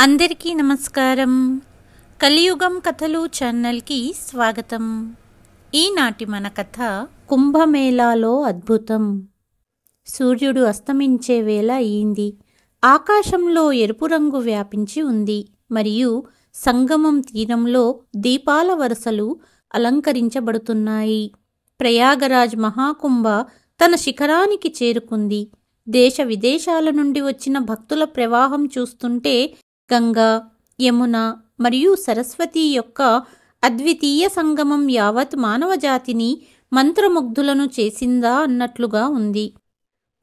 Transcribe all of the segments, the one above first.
అందరికీ నమస్కారం. కలియుగం కథలు ఛానల్కి స్వాగతం. ఈనాటి మన కథ కుంభమేళాలో అద్భుతం. సూర్యుడు అస్తమించే వేళ అయింది. ఆకాశంలో ఎరుపు రంగు వ్యాపించి ఉంది మరియు సంగమం తీరంలో దీపాల వరుసలు అలంకరించబడుతున్నాయి. ప్రయాగరాజ్ మహాకుంభ తన శిఖరానికి చేరుకుంది. దేశ విదేశాల నుండి వచ్చిన భక్తుల ప్రవాహం చూస్తుంటే గంగా, యమున మరియు సరస్వతి యొక్క అద్వితీయ సంగమం యావత్ మానవజాతిని మంత్రముగ్ధులను చేసిందా అన్నట్లుగా ఉంది.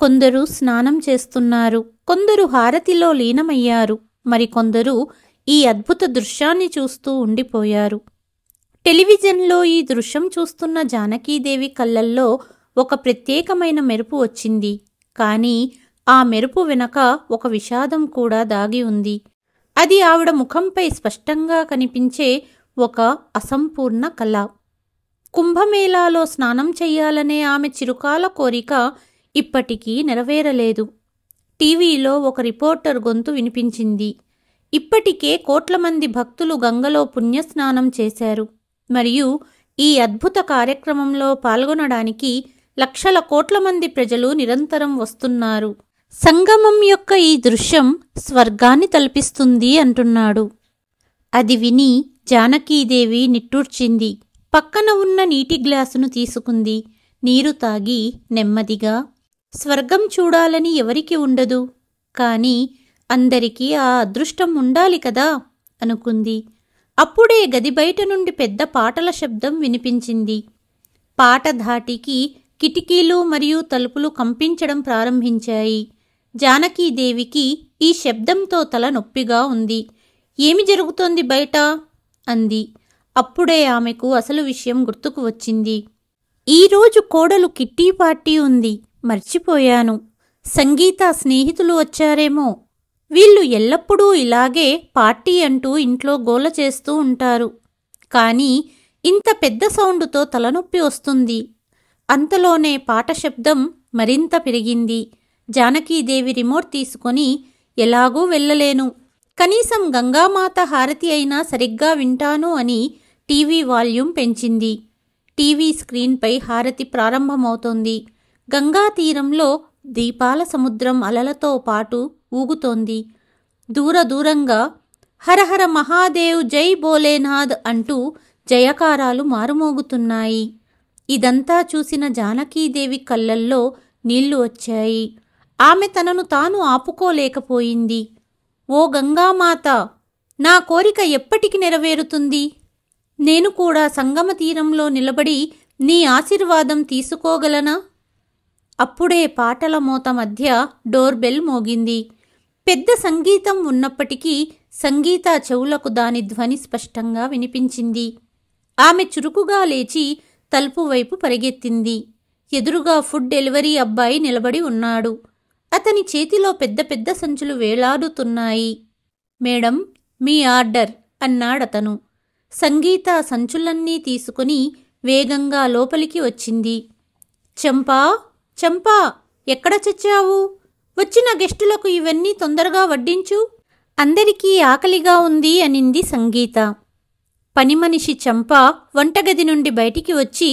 కొందరు స్నానం చేస్తున్నారు, కొందరు హారతిలో లీనమయ్యారు, మరికొందరు ఈ అద్భుత దృశ్యాన్ని చూస్తూ ఉండిపోయారు. టెలివిజన్లో ఈ దృశ్యం చూస్తున్న జానకీదేవి కళ్ళల్లో ఒక ప్రత్యేకమైన మెరుపు వచ్చింది. కానీ ఆ మెరుపు వెనక ఒక విషాదం కూడా దాగి ఉంది. అది ఆవిడ ముఖంపై స్పష్టంగా కనిపించే ఒక అసంపూర్ణ కళ. కుంభమేళాలో స్నానం చెయ్యాలనే ఆమె చిరకాల కోరిక ఇప్పటికీ నెరవేరలేదు. టీవీలో ఒక రిపోర్టర్ గొంతు వినిపించింది. ఇప్పటికే కోట్ల మంది భక్తులు గంగలో పుణ్యస్నానం చేశారు మరియు ఈ అద్భుత కార్యక్రమంలో పాల్గొనడానికి లక్షల కోట్ల మంది ప్రజలు నిరంతరం వస్తున్నారు. సంగమం యొక్క ఈ దృశ్యం స్వర్గాన్ని తలపిస్తుంది అంటున్నాడు. అది విని జానకీదేవి నిట్టూర్చింది. పక్కన ఉన్న నీటి గ్లాసును తీసుకుంది. నీరు తాగి నెమ్మదిగా, స్వర్గం చూడాలని ఎవరికి ఉండదు, కానీ అందరికీ ఆ అదృష్టం ఉండాలి కదా అనుకుంది. అప్పుడే గది బయట నుండి పెద్ద పాటల శబ్దం వినిపించింది. పాట ధాటికి కిటికీలు మరియు తలుపులు కంపించడం ప్రారంభించాయి. జానకీదేవికి ఈ శబ్దంతో తల నొప్పిగా ఉంది. ఏమి జరుగుతోంది బయట అంది. అప్పుడే ఆమెకు అసలు విషయం గుర్తుకు వచ్చింది. ఈరోజు కోడలు కిట్టి పార్టీ ఉంది, మర్చిపోయాను. సంగీత స్నేహితులు వచ్చారేమో. వీళ్ళు ఎల్లప్పుడూ ఇలాగే పార్టీ అంటూ ఇంట్లో గోల చేస్తూ ఉంటారు. కానీ ఇంత పెద్ద సౌండుతో తలనొప్పి వస్తుంది. అంతలోనే పాట శబ్దం మరింత పెరిగింది. జానకీదేవి రిమోట్ తీసుకొని, ఎలాగూ వెళ్ళలేను, కనీసం గంగామాత హారతి అయినా సరిగ్గా వింటాను అని టీవీ వాల్యూమ్ పెంచింది. టీవీ స్క్రీన్పై హారతి ప్రారంభమవుతోంది. గంగా తీరంలో దీపాల సముద్రం అలలతో పాటు ఊగుతోంది. దూరంగా హరహర మహాదేవ్, జై భోలేనాథ్ అంటూ జయకారాలు మారుమోగుతున్నాయి. ఇదంతా చూసిన జానకీదేవి కళ్ళల్లో నీళ్లు వచ్చాయి. ఆమె తనను తాను ఆపుకోలేకపోయింది. ఓ గంగామాత, నా కోరిక ఎప్పటికి నెరవేరుతుంది? నేను కూడా సంగమ తీరంలో నిలబడి నీ ఆశీర్వాదం తీసుకోగలనా? అప్పుడే పాటల మోత మధ్య డోర్ బెల్ మోగింది. పెద్ద సంగీతం ఉన్నప్పటికీ సంగీత చెవులకు దాని ధ్వని స్పష్టంగా వినిపించింది. ఆమె చురుకుగా లేచి తలుపు వైపు పరిగెత్తింది. ఎదురుగా ఫుడ్ డెలివరీ అబ్బాయి నిలబడి ఉన్నాడు. అతని చేతిలో పెద్ద పెద్ద సంచులు వేలాడుతున్నాయి. మేడం, మీ ఆర్డర్ అన్నాడతను. సంగీత సంచులన్నీ తీసుకుని వేగంగా లోపలికి వచ్చింది. చంపా, ఎక్కడ చచ్చావు? వచ్చిన గెస్టులకు ఇవన్నీ తొందరగా వడ్డించు, అందరికీ ఆకలిగా ఉంది అనింది సంగీత. పనిమనిషి చంపా వంటగది నుండి బయటికి వచ్చి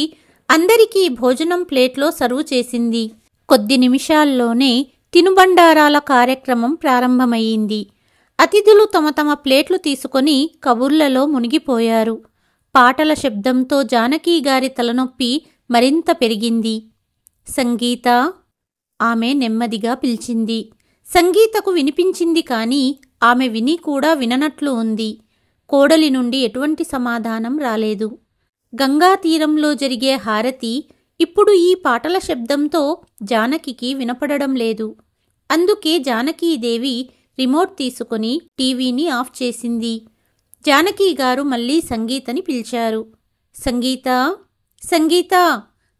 అందరికీ భోజనం ప్లేట్లో సర్వ్ చేసింది. కొద్ది నిమిషాల్లోనే తినుబండారాల కార్యక్రమం ప్రారంభమయ్యింది. అతిథులు తమ తమ ప్లేట్లు తీసుకొని కబుర్లలో మునిగిపోయారు. పాటల శబ్దంతో జానకీగారి తలనొప్పి మరింత పెరిగింది. సంగీత, ఆమె నెమ్మదిగా పిలిచింది. సంగీతకు వినిపించింది, కానీ ఆమె విని కూడా విననట్లు ఉంది. కోడలి నుండి ఎటువంటి సమాధానం రాలేదు. గంగా తీరంలో జరిగే హారతి ఇప్పుడు ఈ పాటల శబ్దంతో జానకికి వినపడడం లేదు. అందుకే జానకీదేవి రిమోట్ తీసుకుని టీవీని ఆఫ్ చేసింది. జానకీగారు మళ్ళీ సంగీతని పిలిచారు. సంగీత,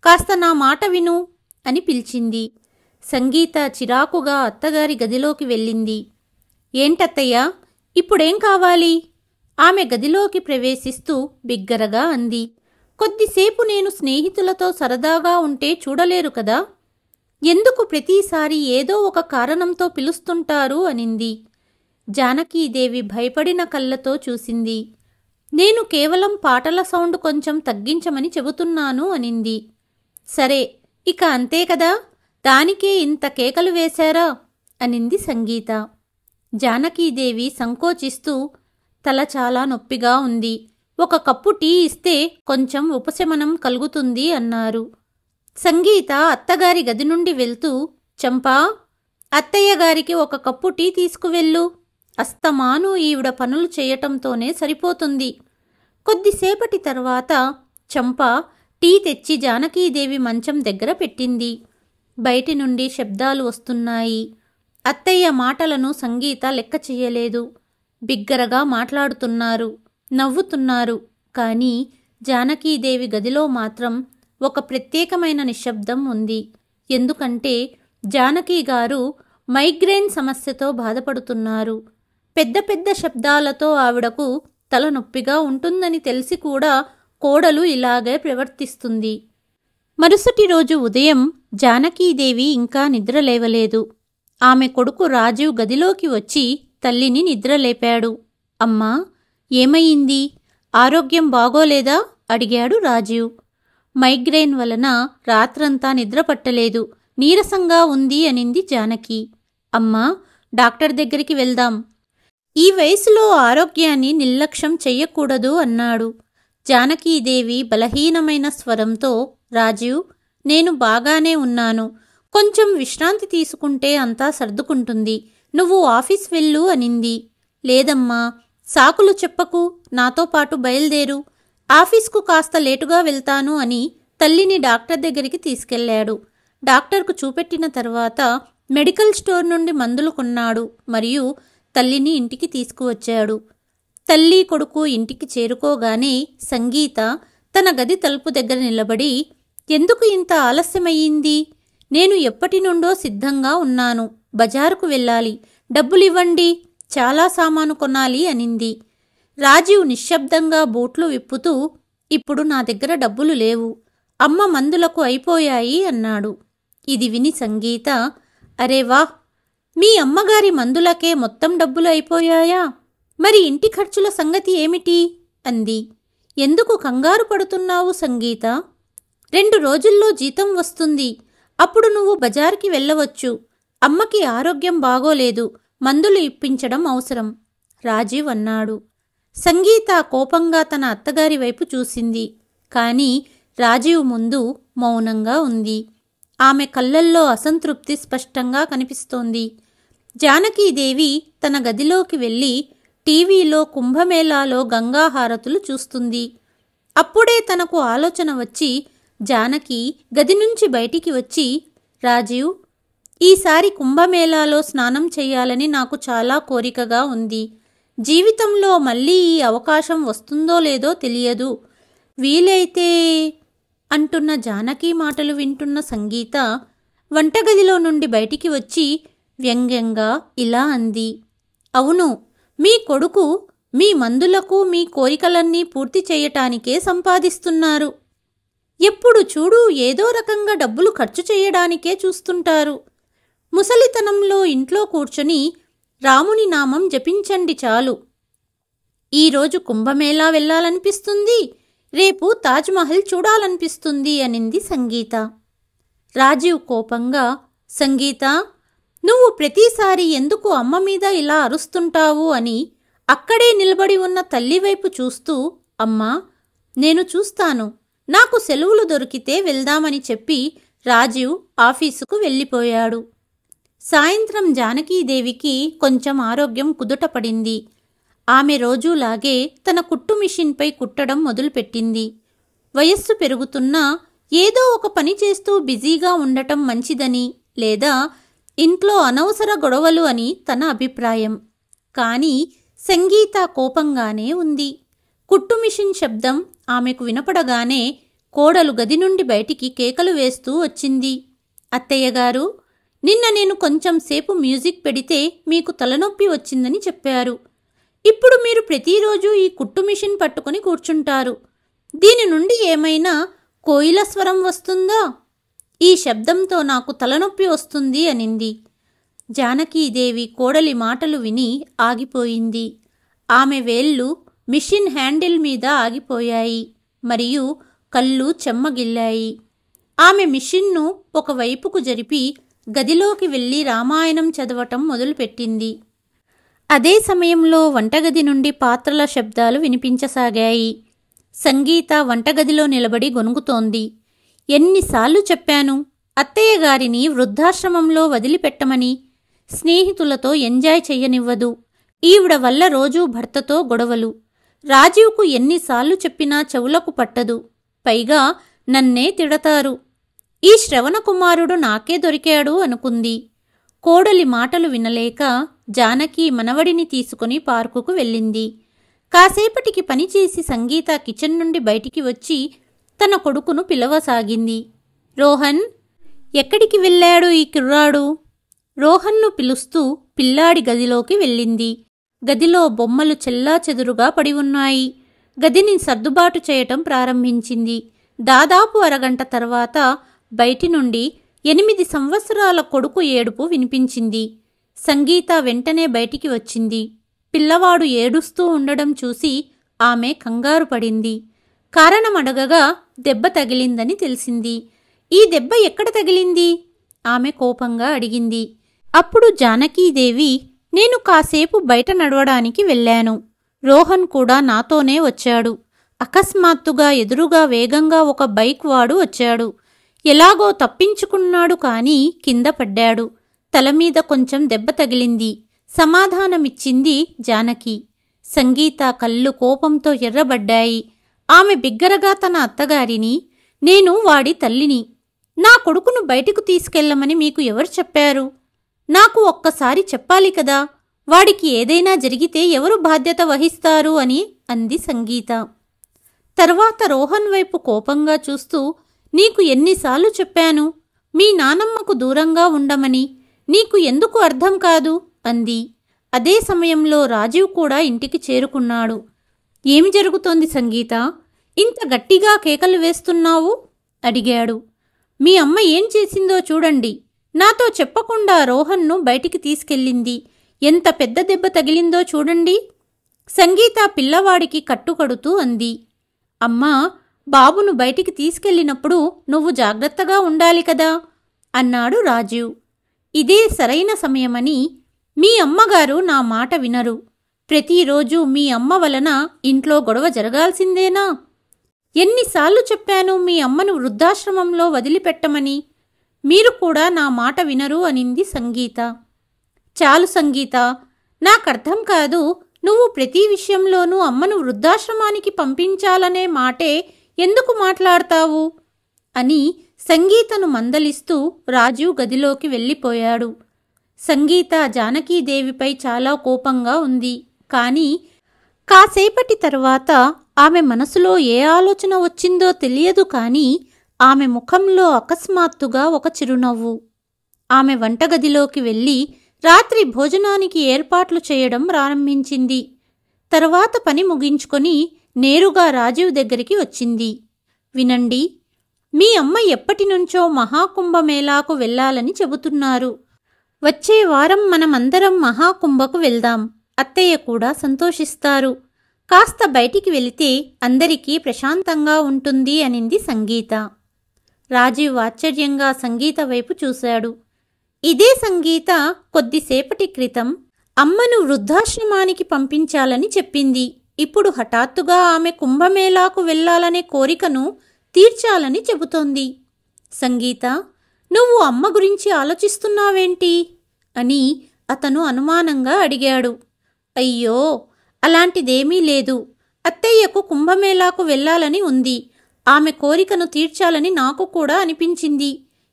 కాస్త నా మాట విను అని పిలిచింది. సంగీత చిరాకుగా అత్తగారి గదిలోకి వెళ్ళింది. ఏంటత్తయ్యా, ఇప్పుడేం కావాలి? ఆమె గదిలోకి ప్రవేశిస్తూ బిగ్గరగా అంది. కొద్దిసేపు నేను స్నేహితులతో సరదాగా ఉంటే చూడలేరు కదా? ఎందుకు ప్రతిసారి ఏదో ఒక కారణంతో పిలుస్తుంటారు అనింది. జానకీదేవి భయపడిన కళ్ళతో చూసింది. నేను కేవలం పాటల సౌండ్ కొంచెం తగ్గించమని చెబుతున్నాను అనింది. సరే, ఇక అంతే కదా, దానికే ఇంత కేకలు వేశారా అనింది సంగీత. జానకీదేవి సంకోచిస్తూ, తల చాలా నొప్పిగా ఉంది, ఒక కప్పు టీ ఇస్తే కొంచెం ఉపశమనం కలుగుతుంది అన్నారు. సంగీత అత్తగారి గది నుండి వెళ్తూ, చంపా, అత్తయ్య గారికి ఒక కప్పు టీ తీసుకువెళ్ళు, అస్తమాను ఈవిడ పనులు చేయటంతోనే సరిపోతుంది. కొద్దిసేపటి తర్వాత చంప టీ తెచ్చి జానకీదేవి మంచం దగ్గర పెట్టింది. బయటి నుండి శబ్దాలు వస్తున్నాయి. అత్తయ్య మాటలను సంగీత లెక్క చెయ్యలేదు. బిగ్గరగా మాట్లాడుతున్నారు, నవ్వుతున్నారు. కానీ జానకీదేవి గదిలో మాత్రం ఒక ప్రత్యేకమైన నిశ్శబ్దం ఉంది. ఎందుకంటే జానకి గారు మైగ్రేన్ సమస్యతో బాధపడుతున్నారు. పెద్ద పెద్ద శబ్దాలతో ఆవిడకు తలనొప్పిగా ఉంటుందని తెలిసి కూడా కోడలు ఇలాగే ప్రవర్తిస్తుంది. మరుసటి రోజు ఉదయం జానకీదేవి ఇంకా నిద్రలేవలేదు. ఆమె కొడుకు రాజీవ్ గదిలోకి వచ్చి తల్లిని నిద్రలేపాడు. అమ్మా, ఏమయ్యింది? ఆరోగ్యం బాగోలేదా అడిగాడు రాజీవ్. మైగ్రేన్ వలన రాత్రంతా నిద్రపట్టలేదు, నీరసంగా ఉంది అనింది జానకి. అమ్మా, డాక్టర్ దగ్గరికి వెళ్దాం. ఈ వయసులో ఆరోగ్యాన్ని నిర్లక్ష్యం చెయ్యకూడదు అన్నాడు. జానకీదేవి బలహీనమైన స్వరంతో, రాజీవ్, నేను బాగానే ఉన్నాను, కొంచెం విశ్రాంతి తీసుకుంటే అంతా సర్దుకుంటుంది, నువ్వు ఆఫీస్ వెళ్ళు అనింది. లేదమ్మా, సాకులు చెప్పకు, నాతో పాటు బయలుదేరు, ఆఫీస్కు కాస్త లేటుగా వెళ్తాను అని తల్లిని డాక్టర్ దగ్గరికి తీసుకెళ్లాడు. డాక్టర్కు చూపెట్టిన తర్వాత మెడికల్ స్టోర్ నుండి మందులు కొన్నాడు మరియు తల్లిని ఇంటికి తీసుకువచ్చాడు. తల్లి కొడుకు ఇంటికి చేరుకోగానే సంగీత తన గది తలుపు దగ్గర నిలబడి, ఎందుకు ఇంత ఆలస్యమయ్యింది? నేను ఎప్పటి నుండో సిద్ధంగా ఉన్నాను, బజారుకు వెళ్ళాలి, డబ్బులివ్వండి, చాలా సామాను కొనాలి అనింది. రాజీవ్ నిశ్శబ్దంగా బూట్లు విప్పుతూ, ఇప్పుడు నా దగ్గర డబ్బులు లేవు, అమ్మ మందులకు అయిపోయాయి అన్నాడు. ఇది విని సంగీత, అరే వాహ్, మీ అమ్మగారి మందులకే మొత్తం డబ్బులు అయిపోయాయా? మరి ఇంటి ఖర్చుల సంగతి ఏమిటి అంది. ఎందుకు కంగారు పడుతున్నావు సంగీత? 2 రోజుల్లో జీతం వస్తుంది, అప్పుడు నువ్వు బజార్కి వెళ్ళవచ్చు. అమ్మకి ఆరోగ్యం బాగోలేదు, మందులు ఇప్పించడం అవసరం రాజీవ్ అన్నాడు. సంగీత కోపంగా తన అత్తగారి వైపు చూసింది. కానీ రాజీవ్ ముందు మౌనంగా ఉంది. ఆమె కళ్ళల్లో అసంతృప్తి స్పష్టంగా కనిపిస్తోంది. జానకీదేవి తన గదిలోకి వెళ్ళి టీవీలో కుంభమేళాలో గంగాహారతులు చూస్తుంది. అప్పుడే తనకు ఆలోచన వచ్చి జానకి గది నుంచి బయటికి వచ్చి, రాజీవ్, ఈసారి కుంభమేళాలో స్నానం చెయ్యాలని నాకు చాలా కోరికగా ఉంది. జీవితంలో మళ్ళీ ఈ అవకాశం వస్తుందో లేదో తెలియదు, వీలైతే అంటున్న జానకి మాటలు వింటున్న సంగీత వంటగదిలో నుండి బయటికి వచ్చి వ్యంగ్యంగా ఇలా అంది. అవును, మీ కొడుకు మీ మందులకు మీ కోరికలన్నీ పూర్తి చేయటానికే సంపాదిస్తున్నారు. ఎప్పుడు చూడు ఏదో రకంగా డబ్బులు ఖర్చు చేయడానికే చూస్తుంటారు. ముసలితనంలో ఇంట్లో కూర్చొని రాముని నామం జపించండి చాలు. ఈరోజు కుంభమేళా వెళ్ళాలనిపిస్తుంది, రేపు తాజ్మహల్ చూడాలనిపిస్తుంది అనింది సంగీత. రాజీవ్ కోపంగా, సంగీత, నువ్వు ప్రతిసారి ఎందుకు అమ్మ మీద ఇలా అరుస్తుంటావు అని అక్కడే నిలబడి ఉన్న తల్లివైపు చూస్తూ, అమ్మా, నేను చూస్తాను, నాకు సెలవులు దొరికితే వెళ్దామని చెప్పి రాజీవ్ ఆఫీసుకు వెళ్ళిపోయాడు. సాయంత్రం జానకీదేవికి కొంచెం ఆరోగ్యం కుదుటపడింది. ఆమె రోజూలాగే తన కుట్టు మిషన్పై కుట్టడం మొదలుపెట్టింది. వయస్సు పెరుగుతున్నా ఏదో ఒక పని చేస్తూ బిజీగా ఉండటం మంచిదని, లేదా ఇంట్లో అనవసర గొడవలు అని తన అభిప్రాయం. కానీ సంగీత కోపంగానే ఉంది. కుట్టు మిషన్ శబ్దం ఆమెకు వినపడగానే కోడలు గది నుండి బయటికి కేకలు వేస్తూ వచ్చింది. అత్తయ్యగారు, నిన్న నేను కొంచెం సేపు మ్యూజిక్ పెడితే మీకు తలనొప్పి వచ్చిందని చెప్పారు. ఇప్పుడు మీరు ప్రతిరోజు ఈ కుట్టు మిషన్ పట్టుకుని కూర్చుంటారు. దీని నుండి ఏమైనా కోయిల స్వరం వస్తుందా? ఈ శబ్దంతో నాకు తలనొప్పి వస్తుంది అనింది. జానకీదేవి కోడలి మాటలు విని ఆగిపోయింది. ఆమె వేళ్ళు మిషన్ హ్యాండిల్ మీద ఆగిపోయాయి మరియు కళ్ళు చెమ్మగిల్లాయి. ఆమె మిషన్ను ఒకవైపుకు జరిపి గదిలోకి వెళ్ళి రామాయణం చదవటం మొదలుపెట్టింది. అదే సమయంలో వంటగది నుండి పాత్రల శబ్దాలు వినిపించసాగాయి. సంగీత వంటగదిలో నిలబడి గొణుగుతోంది. ఎన్నిసార్లు చెప్పాను అత్తయ్య గారిని వృద్ధాశ్రమంలో వదిలిపెట్టమని. స్నేహితులతో ఎంజాయ్ చెయ్యనివ్వదు. ఈవిడ వల్ల రోజూ భర్తతో గొడవలు. రాజీవ్కు ఎన్నిసార్లు చెప్పినా చెవులకు పట్టదు. పైగా నన్నే తిడతారు. ఈ శ్రవణకుమారుడు నాకే దొరికాడు అనుకుంది. కోడలి మాటలు వినలేక జానకి మనవడిని తీసుకుని పార్కుకు వెళ్ళింది. కాసేపటికి పనిచేసి సంగీత కిచెన్ నుండి బయటికి వచ్చి తన కొడుకును పిలవసాగింది. రోహన్, ఎక్కడికి వెళ్ళాడు ఈ కుర్రాడు? రోహన్ను పిలుస్తూ పిల్లాడి గదిలోకి వెళ్ళింది. గదిలో బొమ్మలు చెల్లాచెదురుగా పడి ఉన్నాయి. గదిని సర్దుబాటు చేయటం ప్రారంభించింది. దాదాపు అరగంట తర్వాత బయటి నుండి 8 సంవత్సరాల కొడుకు ఏడుపు వినిపించింది. సంగీత వెంటనే బయటికి వచ్చింది. పిల్లవాడు ఏడుస్తూ ఉండడం చూసి ఆమె కంగారు పడింది. కారణం అడగగా దెబ్బ తగిలిందని తెలిసింది. ఈ దెబ్బ ఎక్కడ తగిలింది? ఆమె కోపంగా అడిగింది. అప్పుడు జానకీదేవి, నేను కాసేపు బయట నడవడానికి వెళ్ళాను. రోహన్ కూడా నాతోనే వచ్చాడు. అకస్మాత్తుగా ఎదురుగా వేగంగా ఒక బైక్ వాడు వచ్చాడు. ఎలాగో తప్పించుకున్నాడు కానీ కింద పడ్డాడు. తలమీద కొంచెం దెబ్బ తగిలింది సమాధానమిచ్చింది జానకి. సంగీత కళ్ళు కోపంతో ఎర్రబడ్డాయి. ఆమె బిగ్గరగా తన అత్తగారిని, నేను వాడి తల్లిని. నా కొడుకును బయటకు తీసుకెళ్లమని మీకు ఎవరు చెప్పారు? నాకు ఒక్కసారి చెప్పాలి కదా. వాడికి ఏదైనా జరిగితే ఎవరు బాధ్యత వహిస్తారు అని అంది సంగీత. తర్వాత రోహన్ వైపు కోపంగా చూస్తూ, నీకు ఎన్నిసార్లు చెప్పాను మీ నానమ్మకు దూరంగా ఉండమని. నీకు ఎందుకు అర్థం కాదు అంది. అదే సమయంలో రాజీవ్ కూడా ఇంటికి చేరుకున్నాడు. ఏమి జరుగుతోంది సంగీత? ఇంత గట్టిగా కేకలు వేస్తున్నావు అడిగాడు. మీ అమ్మ ఏం చేసిందో చూడండి. నాతో చెప్పకుండా రోహన్ను బయటికి తీసుకెళ్ళింది. ఎంత పెద్ద దెబ్బ తగిలిందో చూడండి. సంగీత పిల్లవాడికి కట్టుకడుతూ అంది. అమ్మా, బాబును బయటికి తీసుకెళ్ళినప్పుడు నువ్వు జాగ్రత్తగా ఉండాలి కదా అన్నాడు రాజీవ్. ఇదే సరైన సమయమని. మీ అమ్మగారు నా మాట వినరు. ప్రతిరోజు మీ అమ్మ వలన ఇంట్లో గొడవ జరగాల్సిందేనా? ఎన్నిసార్లు చెప్పాను మీ అమ్మను వృద్ధాశ్రమంలో వదిలిపెట్టమని. మీరు కూడా నా మాట వినరు అనింది సంగీత. చాలు సంగీత, నాకర్థం కాదు. నువ్వు ప్రతి విషయంలోనూ అమ్మను వృద్ధాశ్రమానికి పంపించాలనే మాటే ఎందుకు మాట్లాడతావు అని సంగీతను మందలిస్తూ రాజీవ్ గదిలోకి వెళ్ళిపోయాడు. సంగీత జానకీదేవిపై చాలా కోపంగా ఉంది. కానీ కాసేపటి తరువాత ఆమె మనసులో ఏ ఆలోచన వచ్చిందో తెలియదు కానీ ఆమె ముఖంలో అకస్మాత్తుగా ఒక చిరునవ్వు. ఆమె వంటగదిలోకి వెళ్ళి రాత్రి భోజనానికి ఏర్పాట్లు చేయడం ప్రారంభించింది. తరువాత పని ముగించుకొని నేరుగా రాజీవ్ దగ్గరికి వచ్చింది. వినండి, మీ అమ్మ ఎప్పటినుంచో మహాకుంభమేళాకు వెళ్ళాలని చెబుతున్నారు. వచ్చే వారం మనమందరం మహాకుంభకు వెళ్దాం. అత్తయ్య కూడా సంతోషిస్తారు. కాస్త బయటికి వెళితే అందరికీ ప్రశాంతంగా ఉంటుంది అనింది సంగీత. రాజీవ్ ఆశ్చర్యంగా సంగీత వైపు చూశాడు. ఇదే సంగీత కొద్దిసేపటి క్రితం అమ్మను వృద్ధాశ్రమానికి పంపించాలని చెప్పింది. ఇప్పుడు హఠాత్తుగా ఆమె కుంభమేళాకు వెళ్లాలనే కోరికను తీర్చాలని చెబుతోంది. సంగీత, నువ్వు అమ్మ గురించి ఆలోచిస్తున్నావేంటి అని అతను అనుమానంగా అడిగాడు. అయ్యో, అలాంటిదేమీ లేదు. అత్తయ్యకు కుంభమేళాకు వెళ్లాలని ఉంది. ఆమె కోరికను తీర్చాలని నాకు కూడా అనిపించింది.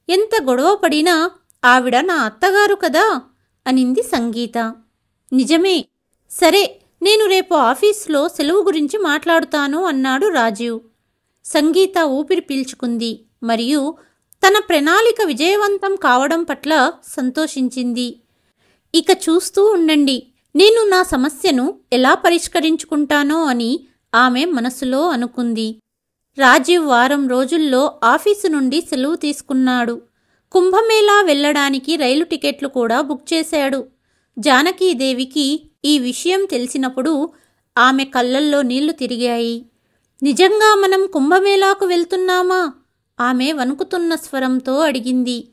ఎంత గొడవ పడినా ఆవిడ నా అత్తగారు కదా అనింది సంగీత. నిజమే. సరే, నేను రేపు ఆఫీస్లో సెలవు గురించి మాట్లాడుతాను అన్నాడు రాజీవ్. సంగీత ఊపిరి పీల్చుకుంది మరియు తన ప్రణాళిక విజయవంతం కావడం పట్ల సంతోషించింది. ఇక చూస్తూ ఉండండి, నేను నా సమస్యను ఎలా పరిష్కరించుకుంటానో అని ఆమె మనసులో అనుకుంది. రాజీవ్ వారం రోజుల్లో ఆఫీసు నుండి సెలవు తీసుకున్నాడు. కుంభమేళా వెళ్ళడానికి రైలు టికెట్లు కూడా బుక్ చేశాడు. జానకీదేవికి ఈ విషయం తెలిసినప్పుడు ఆమె కళ్ళల్లో నీళ్లు తిరిగాయి. నిజంగా మనం కుంభమేళాకు వెళ్తున్నామా? ఆమె వణుకుతున్న స్వరంతో అడిగింది.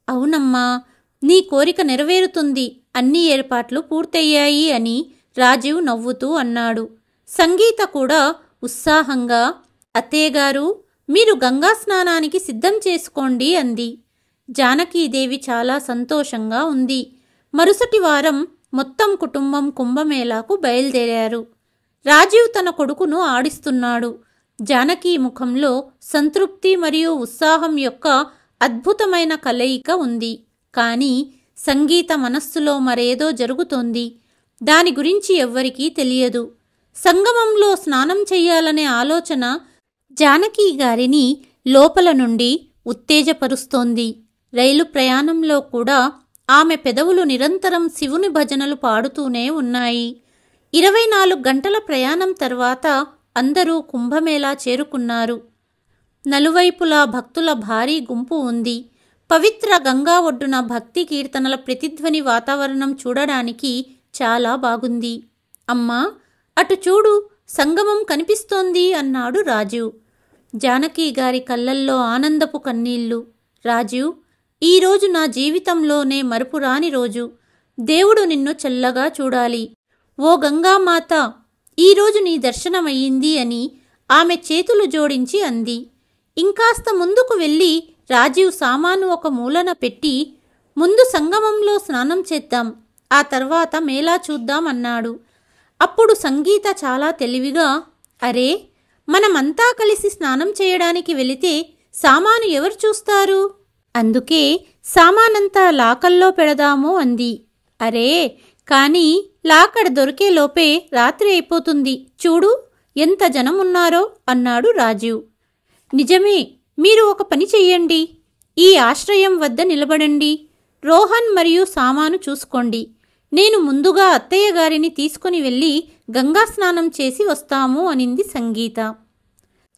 అవునమ్మా, నీ కోరిక నెరవేరుతుంది, అన్ని ఏర్పాట్లు పూర్తయ్యాయి అని రాజీవ్ నవ్వుతూ అన్నాడు. సంగీత కూడా ఉత్సాహంగా, అత్తయ్యగారు, మీరు గంగా స్నానానికి సిద్ధం చేసుకోండి అంది. జానకీదేవి చాలా సంతోషంగా ఉంది. మరుసటి వారం మొత్తం కుటుంబం కుంభమేళాకు బయలుదేరారు. రాజీవ్ తన కొడుకును ఆడిస్తున్నాడు. జానకి ముఖంలో సంతృప్తి మరియు ఉత్సాహం యొక్క అద్భుతమైన కలయిక ఉంది. కానీ సంగీత మనస్సులో మరేదో జరుగుతోంది. దాని గురించి ఎవ్వరికీ తెలియదు. సంగమంలో స్నానం చెయ్యాలనే ఆలోచన జానకి గారిని లోపల నుండి ఉత్తేజపరుస్తోంది. రైలు ప్రయాణంలో కూడా ఆమె పెదవులు నిరంతరం శివుని భజనలు పాడుతూనే ఉన్నాయి. 24 గంటల ప్రయాణం తర్వాత అందరూ కుంభమేళా చేరుకున్నారు. నలువైపులా భక్తుల భారీ గుంపు ఉంది. పవిత్ర గంగా ఒడ్డున భక్తి కీర్తనల ప్రతిధ్వని వాతావరణం చూడడానికి చాలా బాగుంది. అమ్మా, అటు చూడు, సంగమం కనిపిస్తోంది అన్నాడు రాజీవ్. జానకి గారి కళ్ళల్లో ఆనందపు కన్నీళ్లు. రాజీవ్, ఈరోజు నా జీవితంలోనే మరుపురాని రోజు. దేవుడు నిన్ను చల్లగా చూడాలి. ఓ గంగామాత, ఈరోజు నీ దర్శనమయ్యింది అని ఆమె చేతులు జోడించి అంది. ఇంకాస్త ముందుకు వెళ్ళి రాజీవ్ సామాను ఒక మూలన పెట్టి, ముందు సంగమంలో స్నానం చేద్దాం, ఆ తర్వాత మేళా చూద్దాం అన్నాడు. అప్పుడు సంగీత చాలా తెలివిగా, అరే, మనమంతా కలిసి స్నానం చేయడానికి వెళితే సామాను ఎవరు చూస్తారు? అందుకే సామానంతా లాకల్లో పెడదాము అంది. అరే, కానీ లాకర్ దొరికే లోపే రాత్రి అయిపోతుంది. చూడు, ఎంత జనమున్నారో అన్నాడు రాజీవ్. నిజమే, మీరు ఒక పని చెయ్యండి. ఈ ఆశ్రయం వద్ద నిలబడండి. రోహన్ మరియు సామాను చూసుకోండి. నేను ముందుగా అత్తయ్య గారిని తీసుకుని వెళ్ళి గంగా స్నానం చేసి వస్తాము అనింది సంగీత.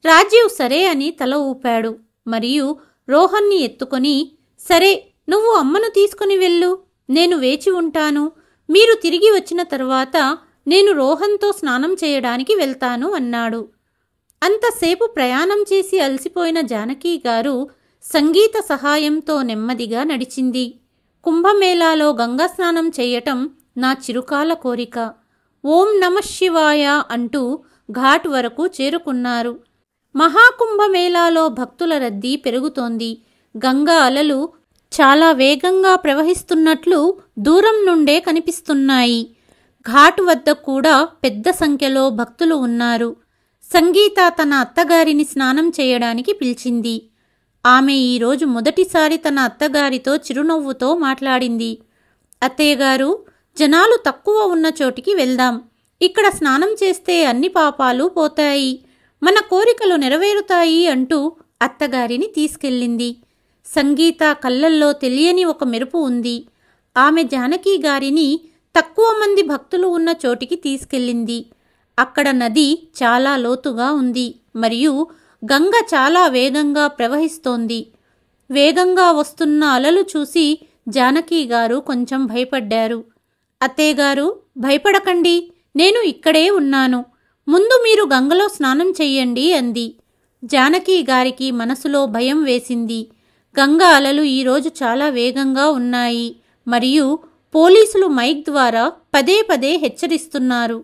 రాజీవ్ సరే అని తల ఊపాడు. మరియు రోహన్ని ఎత్తుకొని, సరే, నువ్వు అమ్మను తీసుకుని వెళ్ళు, నేను వేచి ఉంటాను. మీరు తిరిగి వచ్చిన తర్వాత నేను రోహన్తో స్నానం చేయడానికి వెళ్తాను అన్నాడు. అంతసేపు ప్రయాణం చేసి అలసిపోయిన జానకి గారు సంగీత సహాయంతో నెమ్మదిగా నడిచింది. కుంభమేళాలో గంగా స్నానం చేయటం నా చిరుకాల కోరిక. ఓం నమఃశివాయ అంటూ ఘాట్ వరకు చేరుకున్నారు. మహాకుంభమేళాలో భక్తుల రద్దీ పెరుగుతోంది. గంగా అలలు చాలా వేగంగా ప్రవహిస్తున్నట్లు దూరం నుండే కనిపిస్తున్నాయి. ఘాటు వద్ద కూడా పెద్ద సంఖ్యలో భక్తులు ఉన్నారు. సంగీత తన అత్తగారిని స్నానం చేయడానికి పిలిచింది. ఆమె ఈరోజు మొదటిసారి తన అత్తగారితో చిరునవ్వుతో మాట్లాడింది. అత్తయ్యగారు, జనాలు తక్కువ ఉన్న చోటికి వెళ్దాం. ఇక్కడ స్నానం చేస్తే అన్ని పాపాలు పోతాయి, మన కోరికలు నెరవేరుతాయి అంటూ అత్తగారిని తీసుకెళ్ళింది. సంగీత కళ్ళల్లో తెలియని ఒక మెరుపు ఉంది. ఆమె జానకి గారిని తక్కువ మంది భక్తులు ఉన్న చోటికి తీసుకెళ్ళింది. అక్కడ నది చాలా లోతుగా ఉంది మరియు గంగ చాలా వేగంగా ప్రవహిస్తోంది. వేగంగా వస్తున్న అలలు చూసి జానకి గారు కొంచెం భయపడ్డారు. అత్తయ్యగారు, భయపడకండి, నేను ఇక్కడే ఉన్నాను. ముందు మీరు గంగలో స్నానం చెయ్యండి అంది. జానకి గారికి మనసులో భయం వేసింది. గంగా అలలు ఈరోజు చాలా వేగంగా ఉన్నాయి మరియు పోలీసులు మైక్ ద్వారా పదే పదే హెచ్చరిస్తున్నారు.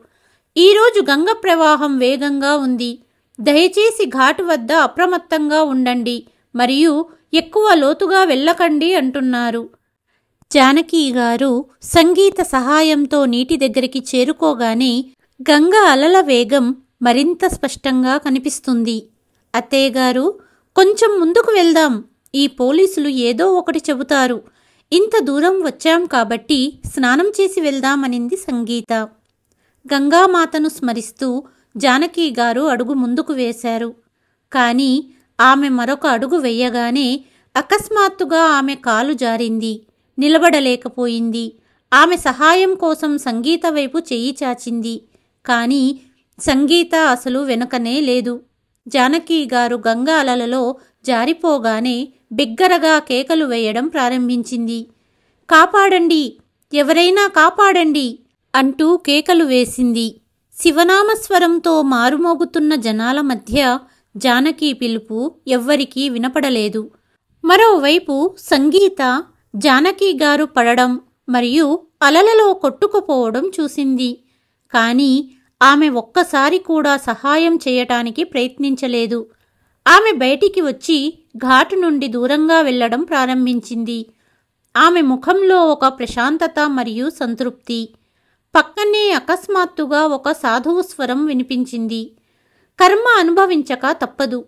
ఈరోజు గంగ ప్రవాహం వేగంగా ఉంది. దయచేసి ఘాటు వద్ద అప్రమత్తంగా ఉండండి మరియు ఎక్కువ లోతుగా వెళ్ళకండి అంటున్నారు. జానకి గారు సంగీత సహాయంతో నీటి దగ్గరికి చేరుకోగానే గంగ అలల వేగం మరింత స్పష్టంగా కనిపిస్తుంది. అత్తయ్యగారు, కొంచెం ముందుకు వెళ్దాం, ఈ పోలీసులు ఏదో ఒకటి చెబుతారు. ఇంత దూరం వచ్చాం కాబట్టి స్నానం చేసి వెళ్దామనింది సంగీత. గంగామాతను స్మరిస్తూ జానకి గారు అడుగు ముందుకు వేశారు. కానీ ఆమె మరొక అడుగు వెయ్యగానే అకస్మాత్తుగా ఆమె కాలు జారింది. నిలబడలేకపోయింది. ఆమె సహాయం కోసం సంగీత వైపు చెయ్యి చాచింది. కానీ సంగీత అసలు వెనుకనే లేదు. జానకి గారు గంగా అలలలో జారిపోగానే బిగ్గరగా కేకలు వేయడం ప్రారంభించింది. కాపాడండి, ఎవరైనా కాపాడండి అంటూ కేకలు వేసింది. శివనామస్వరంతో మారుమోగుతున్న జనాల మధ్య జానకి పిలుపు ఎవ్వరికీ వినపడలేదు. మరోవైపు సంగీత జానకి గారు పడడం మరియు అలలలో కొట్టుకుపోవడం చూసింది. కానీ ఆమె ఒక్కసారి కూడా సహాయం చేయటానికి ప్రయత్నించలేదు. ఆమె బయటికి వచ్చి ఘాటు నుండి దూరంగా వెళ్లడం ప్రారంభించింది. ఆమె ముఖంలో ఒక ప్రశాంతత మరియు సంతృప్తి. పక్కనే అకస్మాత్తుగా ఒక సాధువు స్వరం వినిపించింది. కర్మ అనుభవించక తప్పదు.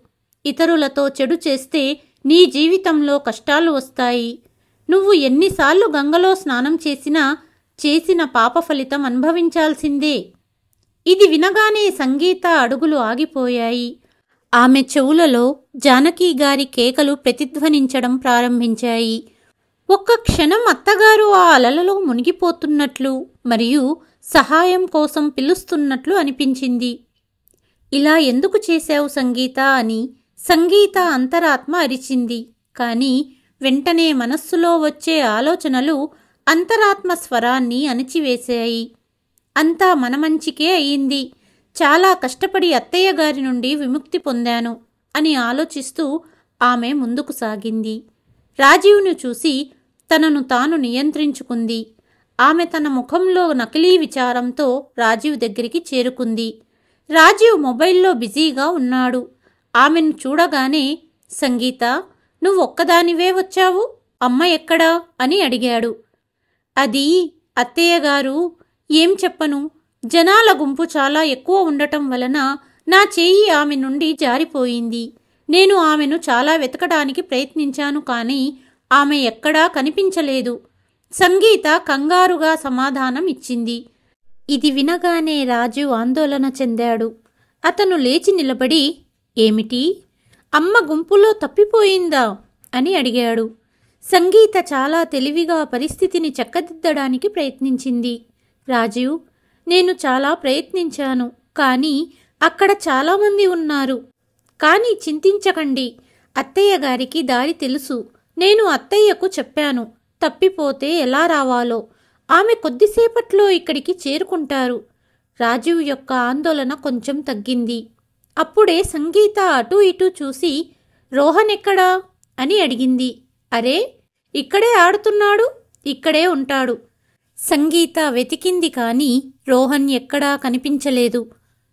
ఇతరులతో చెడు చేస్తే నీ జీవితంలో కష్టాలు వస్తాయి. నువ్వు ఎన్నిసార్లు గంగలో స్నానం చేసినా చేసిన పాప ఫలితం అనుభవించాల్సిందే. ఇది వినగానే సంగీత అడుగులు ఆగిపోయాయి. ఆమె చెవులలో జానకి గారి కేకలు ప్రతిధ్వనించడం ప్రారంభించాయి. ఒక్క క్షణం అత్తగారు ఆ అలలలో మునిగిపోతున్నట్లు మరియు సహాయం కోసం పిలుస్తున్నట్లు అనిపించింది. ఇలా ఎందుకు చేశావు సంగీత అని సంగీత అంతరాత్మ అరిచింది. కానీ వెంటనే మనస్సులో వచ్చే ఆలోచనలు అంతరాత్మ స్వరాన్ని అణిచివేశాయి. అంతా మన మంచికే అయింది. చాలా కష్టపడి అత్తయ్య గారి నుండి విముక్తి పొందాను అని ఆలోచిస్తూ ఆమె ముందుకు సాగింది. రాజీవ్ను చూసి తనను తాను నియంత్రించుకుంది. ఆమె తన ముఖంలో నకిలీ విచారంతో రాజీవ్ దగ్గరికి చేరుకుంది. రాజీవ్ మొబైల్లో బిజీగా ఉన్నాడు. ఆమెను చూడగానే, సంగీత, నువ్వొక్కదానివే వచ్చావు, అమ్మ ఎక్కడా అని అడిగాడు. అది అత్తయ్యగారు, ఏం చెప్పను, జనాల గుంపు చాలా ఎక్కువ ఉండటం వలన నా చేయి ఆమె నుండి జారిపోయింది. నేను ఆమెను చాలా వెతకడానికి ప్రయత్నించాను, కానీ ఆమె ఎక్కడా కనిపించలేదు. సంగీత కంగారుగా సమాధానం ఇచ్చింది. ఇది వినగానే రాజీవ్ ఆందోళన చెందాడు. అతను లేచి నిలబడి, ఏమిటి, అమ్మ గుంపులో తప్పిపోయిందా అని అడిగాడు. సంగీత చాలా తెలివిగా పరిస్థితిని చక్కదిద్దడానికి ప్రయత్నించింది. రాజీవ్, నేను చాలా ప్రయత్నించాను, కానీ అక్కడ చాలామంది ఉన్నారు. కానీ చింతించకండి, అత్తయ్య గారికి దారి తెలుసు. నేను అత్తయ్యకు చెప్పాను తప్పిపోతే ఎలా రావాలో. ఆమె కొద్దిసేపట్లో ఇక్కడికి చేరుకుంటారు. రాజీవ్ యొక్క ఆందోళన కొంచెం తగ్గింది. అప్పుడే సంగీత అటూ ఇటూ చూసి, రోహన్ ఎక్కడా అని అడిగింది. అరే, ఇక్కడే ఆడుతున్నాడు, ఇక్కడే ఉంటాడు. సంగీత వెతికింది, కానీ రోహన్ ఎక్కడా కనిపించలేదు.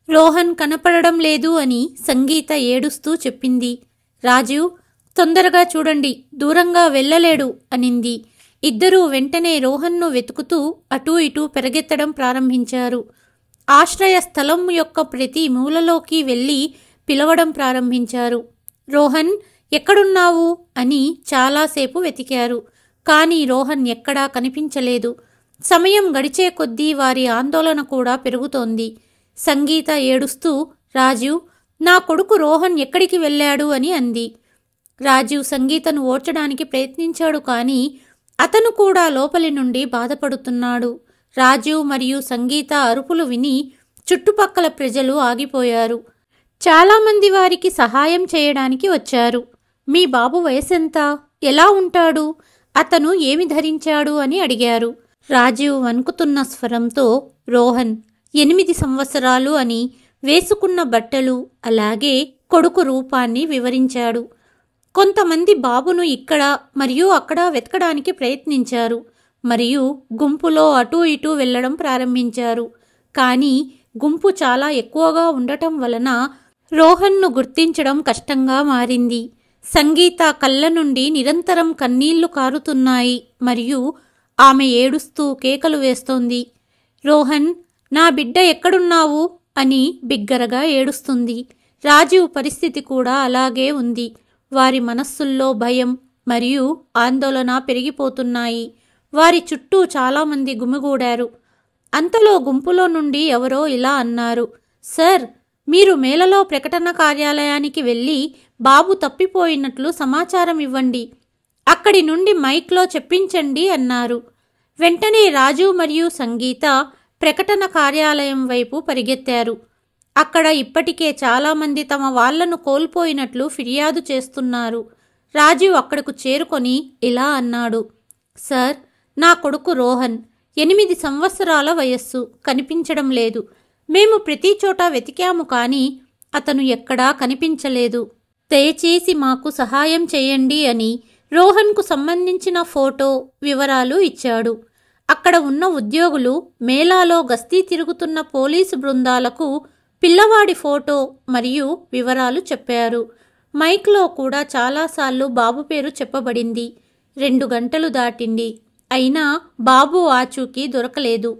రోహన్ కనపడడం లేదు అని సంగీత ఏడుస్తూ చెప్పింది. రాజీవ్, తొందరగా చూడండి, దూరంగా వెళ్ళలేడు అనింది. ఇద్దరూ వెంటనే రోహన్ను వెతుకుతూ అటూ ఇటూ పెరగెత్తడం ప్రారంభించారు. ఆశ్రయ స్థలం యొక్క ప్రతి మూలలోకి వెళ్ళి పిలవడం ప్రారంభించారు. రోహన్, ఎక్కడున్నావు అని చాలాసేపు వెతికారు. కానీ రోహన్ ఎక్కడా కనిపించలేదు. సమయం గడిచే కొద్దీ వారి ఆందోళన కూడా పెరుగుతోంది. సంగీత ఏడుస్తూ, రాజీవ్, నా కొడుకు రోహన్ ఎక్కడికి వెళ్ళాడు అని అంది. రాజీవ్ సంగీతను ఓర్చడానికి ప్రయత్నించాడు, కానీ అతను కూడా లోపలి నుండి బాధపడుతున్నాడు. రాజీవ్ మరియు సంగీత అరుపులు విని చుట్టుపక్కల ప్రజలు ఆగిపోయారు. చాలామంది వారికి సహాయం చేయడానికి వచ్చారు. మీ బాబు వయసెంత, ఎలా ఉంటాడు, అతను ఏమి ధరించాడు అని అడిగారు. రాజీవ్ వణుకుతున్న స్వరంతో, రోహన్ 8 సంవత్సరాలు అని, వేసుకున్న బట్టలు, అలాగే కొడుకు రూపాన్ని వివరించాడు. కొంతమంది బాబును ఇక్కడ మరియు అక్కడ వెతకడానికి ప్రయత్నించారు మరియు గుంపులో అటూ ఇటూ వెళ్లడం ప్రారంభించారు. కానీ గుంపు చాలా ఎక్కువగా ఉండటం వలన రోహన్ను గుర్తించడం కష్టంగా మారింది. సంగీత కళ్ళ నుండి నిరంతరం కన్నీళ్లు కారుతున్నాయి మరియు ఆమె ఏడుస్తూ కేకలు వేస్తోంది. రోహన్, నా బిడ్డ ఎక్కడున్నావు అని బిగ్గరగా ఏడుస్తుంది. రాజీవ్ పరిస్థితి కూడా అలాగే ఉంది. వారి మనస్సుల్లో భయం మరియు ఆందోళన పెరిగిపోతున్నాయి. వారి చుట్టూ చాలామంది గుమిగూడారు. అంతలో గుంపులో నుండి ఎవరో ఇలా అన్నారు, సార్, మీరు మేలలో ప్రకటన కార్యాలయానికి వెళ్ళి బాబు తప్పిపోయినట్లు సమాచారం ఇవ్వండి. అక్కడి నుండి మైక్లో చెప్పించండి అన్నారు. వెంటనే రాజు మరియు సంగీత ప్రకటన కార్యాలయం వైపు పరిగెత్తారు. అక్కడ ఇప్పటికే చాలామంది తమ వాళ్లను కోల్పోయినట్లు ఫిర్యాదు చేస్తున్నారు. రాజీవ్ అక్కడకు చేరుకొని ఇలా అన్నాడు. సార్, నా కొడుకు రోహన్, 8 సంవత్సరాల వయస్సు, కనిపించడం లేదు. మేము ప్రతి చోట వెతికాము కానీ అతను ఎక్కడా కనిపించలేదు. దయచేసి మాకు సహాయం చేయండి అని రోహన్కు సంబంధించిన ఫోటో, వివరాలు ఇచ్చాడు. అక్కడ ఉన్న ఉద్యోగులు మేళాలో గస్తీ తిరుగుతున్న పోలీసు బృందాలకు పిల్లవాడి ఫోటో మరియు వివరాలు చెప్పారు. మైక్లో కూడా చాలాసార్లు బాబు పేరు చెప్పబడింది. 2 గంటలు దాటింది. అయినా బాబు ఆచూకీ దొరకలేదు.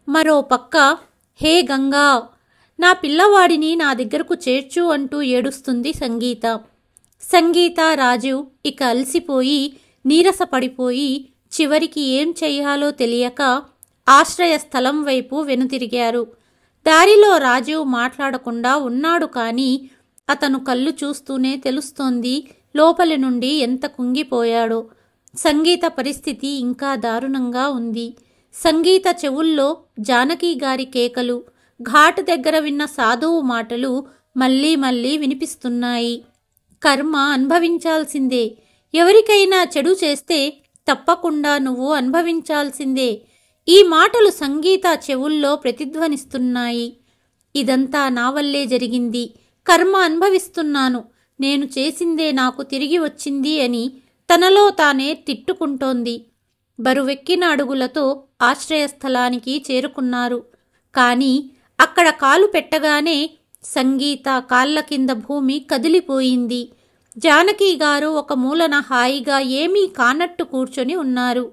మరో పక్క, హే గంగా, నా పిల్లవాడిని నా దగ్గరకు చేర్చు అంటూ ఏడుస్తుంది సంగీత. సంగీత, రాజీవ్ ఇక అలసిపోయి నీరసపడిపోయి చివరికి ఏం చెయ్యాలో తెలియక ఆశ్రయ స్థలం వైపు వెనుతిరిగారు. దారిలో రాజీవ్ మాట్లాడకుండా ఉన్నాడు కానీ అతను కళ్ళు చూస్తూనే తెలుస్తోంది లోపలి నుండి ఎంత కుంగిపోయాడో. సంగీత పరిస్థితి ఇంకా దారుణంగా ఉంది. సంగీత చెవుల్లో జానకి గారి కేకలు, ఘాటు దగ్గర విన్న సాధువు మాటలు మళ్ళీ మళ్ళీ వినిపిస్తున్నాయి. కర్మ అనుభవించాల్సిందే. ఎవరికైనా చెడు చేస్తే తప్పకుండా నువ్వు అనుభవించాల్సిందే. ఈ మాటలు సంగీత చెవుల్లో ప్రతిధ్వనిస్తున్నాయి. ఇదంతా నా వల్లే జరిగింది. కర్మ అనుభవిస్తున్నాను. నేను చేసిందే నాకు తిరిగి వచ్చింది అని తనలో తానే తిట్టుకుంటోంది. బరువెక్కిన అడుగులతో ఆశ్రయస్థలానికి చేరుకున్నారు. కానీ అక్కడ కాలు పెట్టగానే సంగీత కాళ్ళ కింద భూమి కదిలిపోయింది. జానకి గారు ఒక మూలన హాయిగా ఏమీ కానట్టు కూర్చొని ఉన్నారు.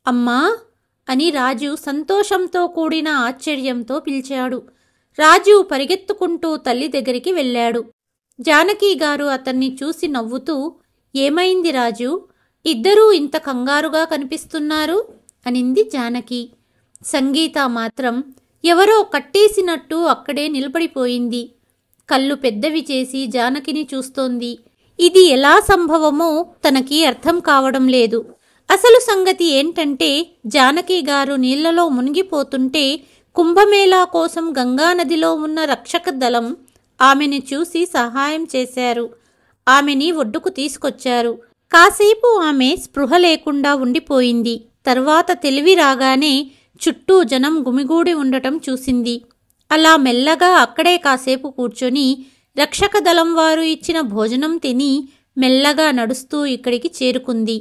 అమ్మా అని రాజు సంతోషంతో కూడిన ఆశ్చర్యంతో పిలిచాడు. రాజు పరిగెత్తుకుంటూ తల్లి దగ్గరికి వెళ్ళాడు. జానకి గారు అతన్ని చూసి నవ్వుతూ, ఏమైంది రాజు, ఇద్దరూ ఇంత కంగారుగా కనిపిస్తున్నారు అనింది జానకి. సంగీత మాత్రం ఎవరో కట్టేసినట్టు అక్కడే నిలబడిపోయింది. కళ్ళు పెద్దవి చేసి జానకిని చూస్తోంది. ఇది ఎలా సంభవమో తనకి అర్థం కావడం లేదు. అసలు సంగతి ఏంటంటే, జానకి గారు నీళ్లలో మునిగిపోతుంటే కుంభమేళా కోసం గంగానదిలో ఉన్న రక్షక దళం ఆమెని చూసి సహాయం చేశారు. ఆమెని ఒడ్డుకు తీసుకొచ్చారు. కాసేపు ఆమె స్పృహ లేకుండా ఉండిపోయింది. తర్వాత తెలివి రాగానే చుట్టూ జనం గుమిగూడి ఉండటం చూసింది. అలా మెల్లగా అక్కడే కాసేపు కూర్చొని రక్షక దళం వారు ఇచ్చిన భోజనం తిని మెల్లగా నడుస్తూ ఇక్కడికి చేరుకుంది.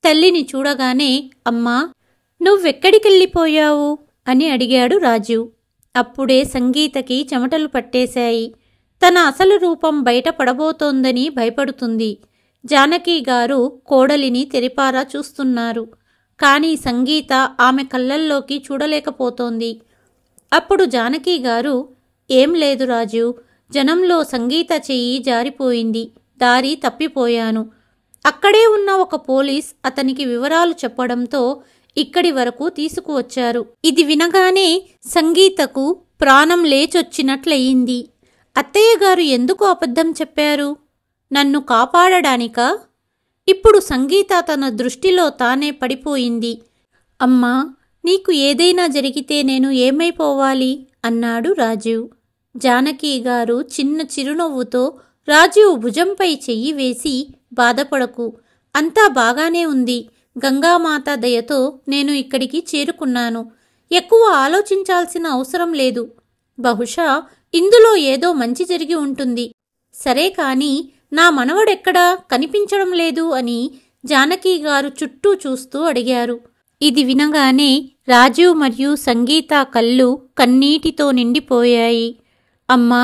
తల్లిని చూడగానే, అమ్మా, నువ్వెక్కడికెళ్ళిపోయావు అని అడిగాడు రాజు. అప్పుడే సంగీతకి చెమటలు పట్టేశాయి. తన అసలు రూపం బయట పడబోతోందని భయపడుతుంది. జానకి గారు కోడలిని తెరిపారా చూస్తున్నారు. కానీ సంగీత ఆమె కళ్ళల్లోకి చూడలేకపోతోంది. అప్పుడు జానకి గారు, ఏం లేదు రాజు, జనంలో సంగీత చెయ్యి జారిపోయింది. దారి తప్పిపోయాను. అక్కడే ఉన్న ఒక పోలీస్ అతనికి వివరాలు చెప్పడంతో ఇక్కడి వరకు తీసుకువచ్చారు. ఇది వినగానే సంగీతకు ప్రాణం లేచొచ్చినట్లయింది. అత్తయ్య గారు ఎందుకు అబద్ధం చెప్పారు? నన్ను కాపాడడానికా? ఇప్పుడు సంగీత తన దృష్టిలో తానే పడిపోయింది. అమ్మా, నీకు ఏదైనా జరిగితే నేను ఏమైపోవాలి అన్నాడు రాజీవ్. జానకి గారు చిన్న చిరునవ్వుతో రాజీవ్ భుజంపై చెయ్యి వేసి, బాధపడకు, అంతా బాగానే ఉంది. గంగామాత దయతో నేను ఇక్కడికి చేరుకున్నాను. ఎక్కువ ఆలోచించాల్సిన అవసరం లేదు. బహుశా ఇందులో ఏదో మంచి జరిగి ఉంటుంది. సరే కాని నా మనవడెక్కడా కనిపించడం లేదు అని జానకి గారు చుట్టూ చూస్తూ అడిగారు. ఇది వినగానే రాజీవ్ మరియు సంగీత కళ్ళు కన్నీటితో నిండిపోయాయి. అమ్మా,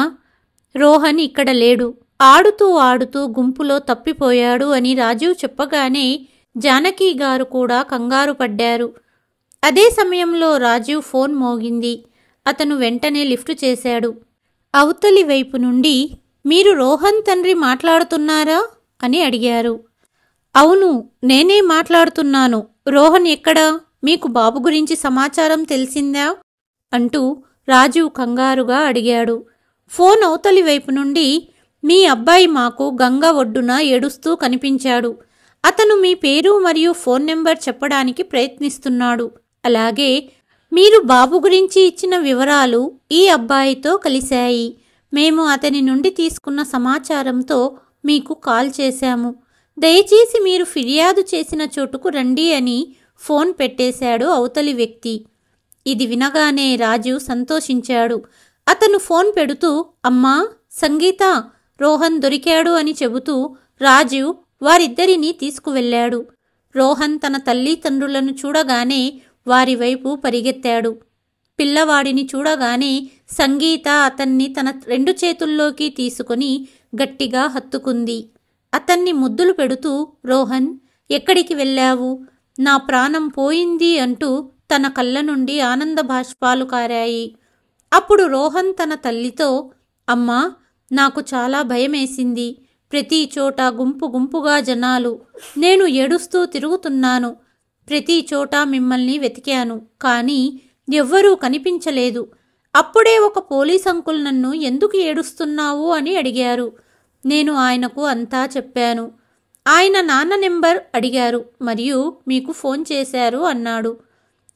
రోహన్ ఇక్కడ లేడు. ఆడుతూ ఆడుతూ గుంపులో తప్పిపోయాడు అని రాజీవ్ చెప్పగానే జానకి గారు కూడా కంగారు పడ్డారు. అదే సమయంలో రాజీవ్ ఫోన్ మోగింది. అతను వెంటనే లిఫ్ట్ చేశాడు. అవతలి వైపు నుండి, మీరు రోహన్ తండ్రి మాట్లాడుతున్నారా అని అడిగారు. అవును, నేనే మాట్లాడుతున్నాను. రోహన్ ఎక్కడా? మీకు బాబు గురించి సమాచారం తెలిసిందా అంటూ రాజీవ్ కంగారుగా అడిగాడు. ఫోన్ అవతలి వైపు నుండి, మీ అబ్బాయి మాకు గంగ ఒడ్డున ఏడుస్తూ కనిపించాడు. అతను మీ పేరు మరియు ఫోన్ నెంబర్ చెప్పడానికి ప్రయత్నిస్తున్నాడు. అలాగే మీరు బాబు గురించి ఇచ్చిన వివరాలు ఈ అబ్బాయితో కలిశాయి. మేము అతని నుండి తీసుకున్న సమాచారంతో మీకు కాల్ చేశాము. దయచేసి మీరు ఫిర్యాదు చేసిన చోటుకు రండి అని ఫోన్ పెట్టేశాడు అవతలి వ్యక్తి. ఇది వినగానే రాజు సంతోషించాడు. అతను ఫోన్ పెడుతూ, అమ్మా సంగీత, రోహన్ దొరికాడు అని చెబుతూ రాజు వారిద్దరినీ తీసుకువెళ్ళాడు. రోహన్ తన తల్లిదండ్రులను చూడగానే వారి వైపు పరిగెత్తాడు. పిల్లవాడిని చూడగానే సంగీత అతన్ని తన 2 చేతుల్లోకి తీసుకుని గట్టిగా హత్తుకుంది. అతన్ని ముద్దులు పెడుతూ, రోహన్ ఎక్కడికి వెళ్ళావు? నా ప్రాణం పోయింది అంటూ తన కళ్ళ నుండి ఆనంద బాష్పాలు కారాయి. అప్పుడు రోహన్ తన తల్లితో, అమ్మా నాకు చాలా భయమేసింది. ప్రతి చోట గుంపు గుంపుగా జనాలు. నేను ఏడుస్తూ తిరుగుతున్నాను. ప్రతి చోట మిమ్మల్ని వెతికాను, కానీ ఎవ్వరూ కనిపించలేదు. అప్పుడే ఒక పోలీస్ అంకుల్ నన్ను ఎందుకు ఏడుస్తున్నావు అని అడిగారు. నేను ఆయనకు అంతా చెప్పాను. ఆయన నాన్న నెంబర్ అడిగారు మరియు మీకు ఫోన్ చేశారు అన్నాడు.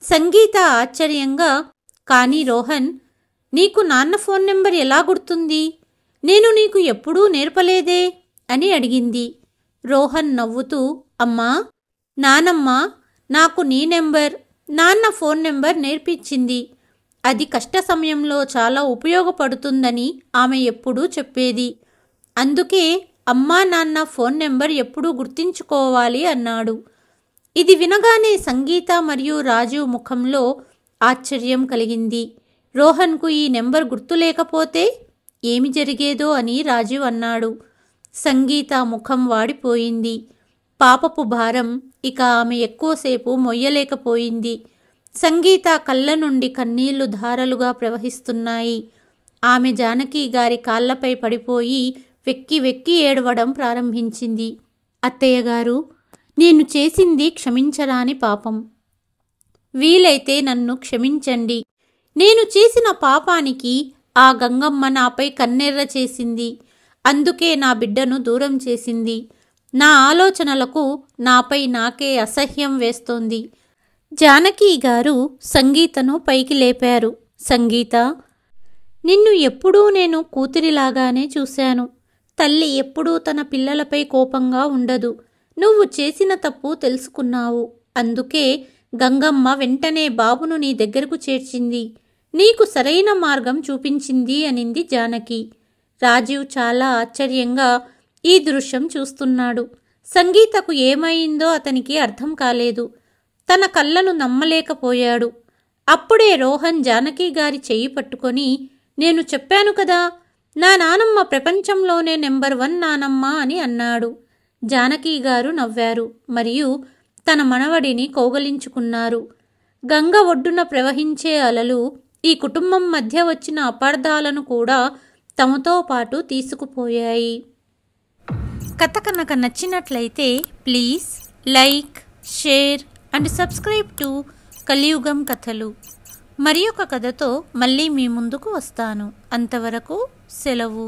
సంగీత ఆశ్చర్యంగా, కానీ రోహన్, నీకు నాన్న ఫోన్ నెంబర్ ఎలా గుర్తుంది? నేను నీకు ఎప్పుడూ నేర్పలేదే అని అడిగింది. రోహన్ నవ్వుతూ, అమ్మా, నానమ్మ నాకు నీ నెంబర్, నాన్న ఫోన్ నెంబర్ నేర్పించింది. అది కష్ట సమయంలో చాలా ఉపయోగపడుతుందని ఆమె ఎప్పుడూ చెప్పేది. అందుకే అమ్మా నాన్న ఫోన్ నెంబర్ ఎప్పుడూ గుర్తుంచుకోవాలి అన్నాడు. ఇది వినగానే సంగీత మరియు రాజు ముఖంలో ఆశ్చర్యం కలిగింది. రోహన్కు ఈ నెంబర్ గుర్తులేకపోతే ఏమి జరిగేదో అని రాజు అన్నాడు. సంగీత ముఖం వాడిపోయింది. పాపపు భారం ఇక ఆమె ఎక్కువసేపు మొయ్యలేకపోయింది. సంగీత కళ్ళ నుండి కన్నీళ్లు ధారలుగా ప్రవహిస్తున్నాయి. ఆమె జానకి గారి కాళ్లపై పడిపోయి వెక్కి వెక్కి ఏడవడం ప్రారంభించింది. అత్తయ్యగారు, నేను చేసింది క్షమించరాని పాపం. వీలైతే నన్ను క్షమించండి. నేను చేసిన పాపానికి ఆ గంగమ్మ నాపై కన్నెర్ర చేసింది. అందుకే నా బిడ్డను దూరం చేసింది. నా ఆలోచనలకు నాపై నాకే అసహ్యం వేస్తోంది. జానకి గారు సంగీతను పైకి లేపారు. సంగీత, నిన్ను ఎప్పుడూ నేను కూతురిలాగానే చూశాను. తల్లి ఎప్పుడూ తన పిల్లలపై కోపంగా ఉండదు. నువ్వు చేసిన తప్పు తెలుసుకున్నావు. అందుకే గంగమ్మ వెంటనే బాబును నీ దగ్గరకు చేర్చింది. నీకు సరైన మార్గం చూపించింది అనింది జానకి. రాజీవ్ చాలా ఆశ్చర్యంగా ఈ దృశ్యం చూస్తున్నాడు. సంగీతకు ఏమైందో అతనికి అర్థం కాలేదు. తన కళ్ళను నమ్మలేకపోయాడు. అప్పుడే రోహన్ జానకి గారి చెయ్యి పట్టుకొని, నేను చెప్పాను కదా, నా నానమ్మ ప్రపంచంలోనే నెంబర్ 1 నానమ్మ అని అన్నాడు. జానకి గారు నవ్వారు మరియు తన మనవడిని కౌగలించుకున్నారు. గంగ ఒడ్డున ప్రవహించే అలలు ఈ కుటుంబం మధ్య వచ్చిన అపార్థాలను కూడా తమతో పాటు తీసుకుపోయాయి. కథ కనుక నచ్చినట్లయితే please like, share and subscribe to కలియుగం కథలు. మరి ఒక కథతో మళ్ళీ మీ ముందుకు వస్తాను. అంతవరకు సెలవు.